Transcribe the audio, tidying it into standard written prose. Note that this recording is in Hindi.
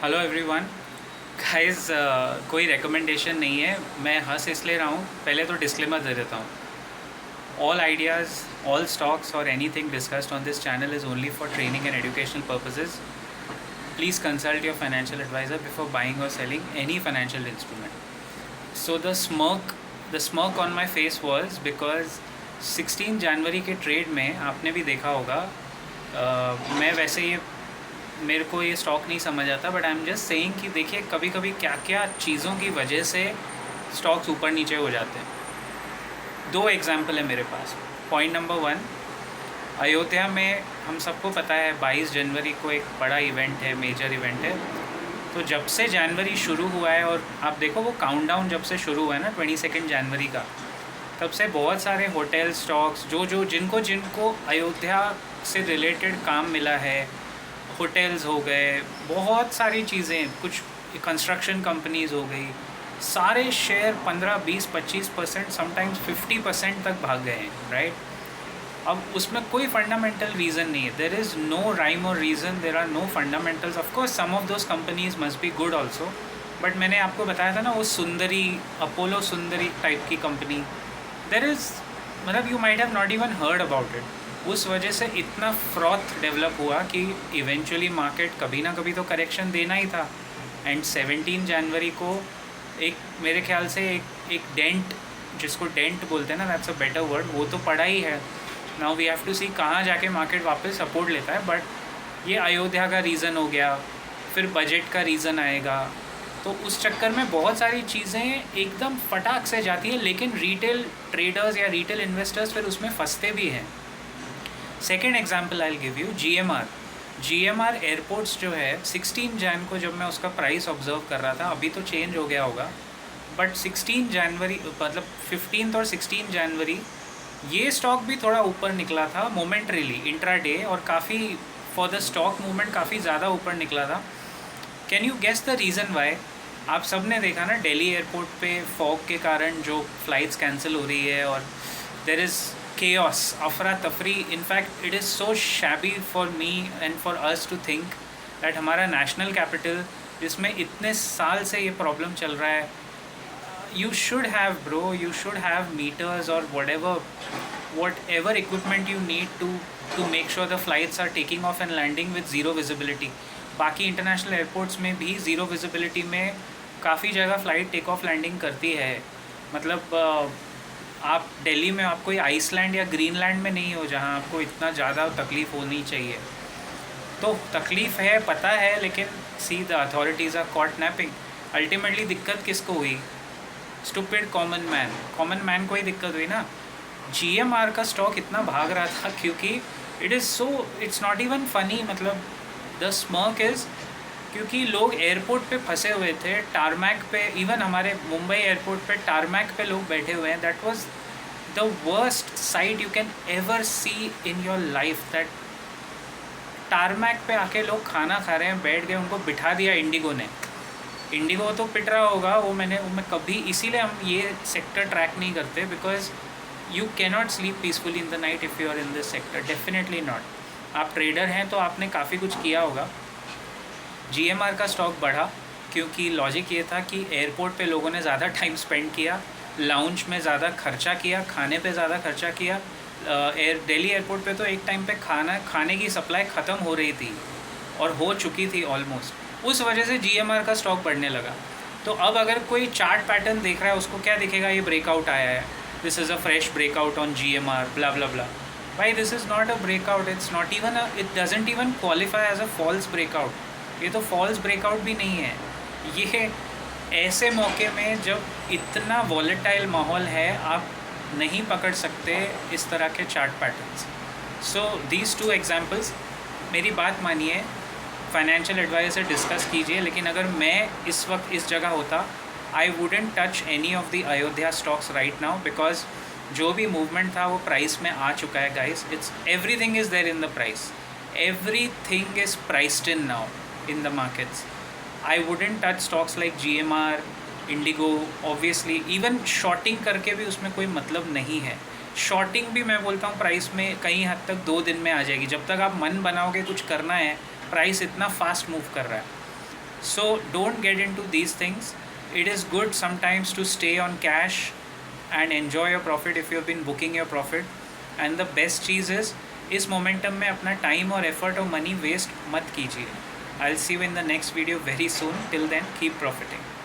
Hello everyone. गाइस, कोई रिकमेंडेशन नहीं है। मैं हंस इसलिए रहा हूँ, पहले तो डिस्क्लेमर दे देता हूँ। ऑल आइडियाज़, ऑल स्टॉक्स और anything discussed on this channel is only for training and educational purposes. Please consult your financial advisor before buying और selling any financial instrument. So the smirk on my face was because 16 जनवरी के ट्रेड में आपने भी देखा होगा। मैं वैसे ये मेरे को ये स्टॉक नहीं समझ आता, but I am just saying कि देखिए कभी कभी क्या क्या चीज़ों की वजह से स्टॉक्स ऊपर नीचे हो जाते हैं। दो एग्जांपल है मेरे पास। पॉइंट नंबर 1, अयोध्या में हम सबको पता है 22 जनवरी को एक बड़ा इवेंट है, मेजर इवेंट है। तो जब से जनवरी शुरू हुआ है, और आप देखो वो काउंटडाउन जब से शुरू हुआ है ना 22 जनवरी का, तब से बहुत सारे होटल स्टॉक्स जो जिनको जिनको अयोध्या से रिलेटेड काम मिला है, होटल्स हो गए, बहुत सारी चीज़ें, कुछ कंस्ट्रक्शन कंपनीज़ हो गई, सारे शेयर 15, 20, 25%, समटाइम्स 50% तक भाग गए हैं, राइट। अब उसमें कोई फंडामेंटल रीज़न नहीं है। देर इज़ नो राइम और reason, there are no fundamentals. Of course some of those companies must be good also, but मैंने आपको बताया था ना वो सुंदरी, अपोलो सुंदरी टाइप की कंपनी, देर इज़, मतलब you might have not even heard about it. उस वजह से इतना फ्रॉथ डेवलप हुआ कि इवेंचुअली मार्केट कभी ना कभी तो करेक्शन देना ही था। एंड 17 जनवरी को एक, मेरे ख्याल से एक डेंट, जिसको डेंट बोलते हैं ना, दैट्स अ बेटर वर्ड, वो तो पड़ा ही है। नाउ वी हैव टू सी कहाँ जाके मार्केट वापस सपोर्ट लेता है। बट ये अयोध्या का रीज़न हो गया, फिर बजट का रीज़न आएगा, तो उस चक्कर में बहुत सारी चीज़ें एकदम फटाक से जाती है, लेकिन रिटेल ट्रेडर्स या रिटेल इन्वेस्टर्स फिर उसमें फंसते भी हैं। Second example I will give you, G M R airports जो है, 16 जैन को जब मैं उसका प्राइस ऑब्जर्व कर रहा था, अभी तो चेंज हो गया होगा, बट 16 जनवरी, मतलब 15 और 16 जनवरी ये स्टॉक भी थोड़ा ऊपर निकला था मोमेंटरीली इंट्राडे, और काफ़ी फॉर द स्टॉक मूवमेंट काफ़ी ज़्यादा ऊपर निकला था। Can you guess the reason why? आप सब ने देखा ना, दिल्ली एयरपोर्ट पे फॉग के कारण जो फ़्लाइट्स कैंसिल हो रही है, और देर इज़ chaos, अफरा तफरी। In fact it is so shabby for me and for us to think that हमारा नेशनल कैपिटल, जिसमें इतने साल से ये प्रॉब्लम चल रहा है, you should have, bro, you should have meters or whatever equipment you need to make sure the flights are taking off and landing with zero visibility. बाकी इंटरनेशनल एयरपोर्ट्स में भी ज़ीरो विजिबिलिटी में काफ़ी जगह फ़्लाइट टेक ऑफ लैंडिंग करती है। मतलब आप दिल्ली में, आप कोई आइसलैंड या ग्रीनलैंड में नहीं हो जहाँ आपको इतना ज़्यादा तकलीफ़ होनी चाहिए। तो तकलीफ़ है, पता है, लेकिन see the authorities are caught napping. Ultimately दिक्कत किसको हुई? स्टूपिड कॉमन मैन को ही दिक्कत हुई ना। GMR का स्टॉक इतना भाग रहा था क्योंकि इट्स नॉट इवन फनी। मतलब द स्मर्क इज़ क्योंकि लोग एयरपोर्ट पे फंसे हुए थे, टारमैक पे, इवन हमारे मुंबई एयरपोर्ट पे टारमैक पे लोग बैठे हुए हैं। That was the worst site you can ever see in your life. That tarmac पे आके लोग खाना खा रहे हैं, बैठ गए, उनको बिठा दिया इंडिगो ने। इंडिगो तो पिट रहा होगा, वो मैं कभी, इसीलिए हम ये सेक्टर ट्रैक नहीं करते, because you cannot sleep peacefully in the night if you are in this sector, definitely not. आप ट्रेडर हैं तो आपने काफ़ी कुछ किया होगा। GMR का स्टॉक बढ़ा क्योंकि लॉजिक ये था कि एयरपोर्ट पे लोगों ने ज़्यादा टाइम स्पेंड किया, लाउंज में ज़्यादा खर्चा किया, खाने पे ज़्यादा खर्चा किया। दिल्ली एयरपोर्ट पे तो एक टाइम पे खाने की सप्लाई ख़त्म हो रही थी, और हो चुकी थी ऑलमोस्ट। उस वजह से GMR का स्टॉक बढ़ने लगा। तो अब अगर कोई चार्ट पैटर्न देख रहा है, उसको क्या दिखेगा? ये ब्रेकआउट आया है, this is a fresh breakout on GMR, blah blah blah. भाई, this is not a breakout, it's not even it doesn't even qualify as a false breakout. ये तो फॉल्स ब्रेकआउट भी नहीं है। ये ऐसे मौके में जब इतना वॉलेटाइल माहौल है, आप नहीं पकड़ सकते इस तरह के chart patterns. So these two examples, मेरी बात मानिए, फाइनेंशियल एडवाइस से डिस्कस कीजिए, लेकिन अगर मैं इस वक्त इस जगह होता, I wouldn't touch any of the Ayodhya stocks right now, because जो भी मूवमेंट था वो प्राइस में आ चुका है guys. It's everything is there in the price, everything is priced in now in the markets. I wouldn't touch stocks like GMR, Indigo, obviously. even shorting करके भी उसमें कोई मतलब नहीं है। शॉर्टिंग भी मैं बोलता हूँ प्राइस में कई हद तक 2 दिन में आ जाएगी। जब तक आप मन बनाओगे कुछ करना है, प्राइस इतना फास्ट मूव कर रहा है। So don't get into these things. It is good sometimes to stay on cash and enjoy your profit if you have been booking your profit. And the best चीज़ इस मोमेंटम में अपना टाइम और एफर्ट और मनी वेस्ट मत कीजिए. I'll see you in the next video very soon. Till then, keep profiting.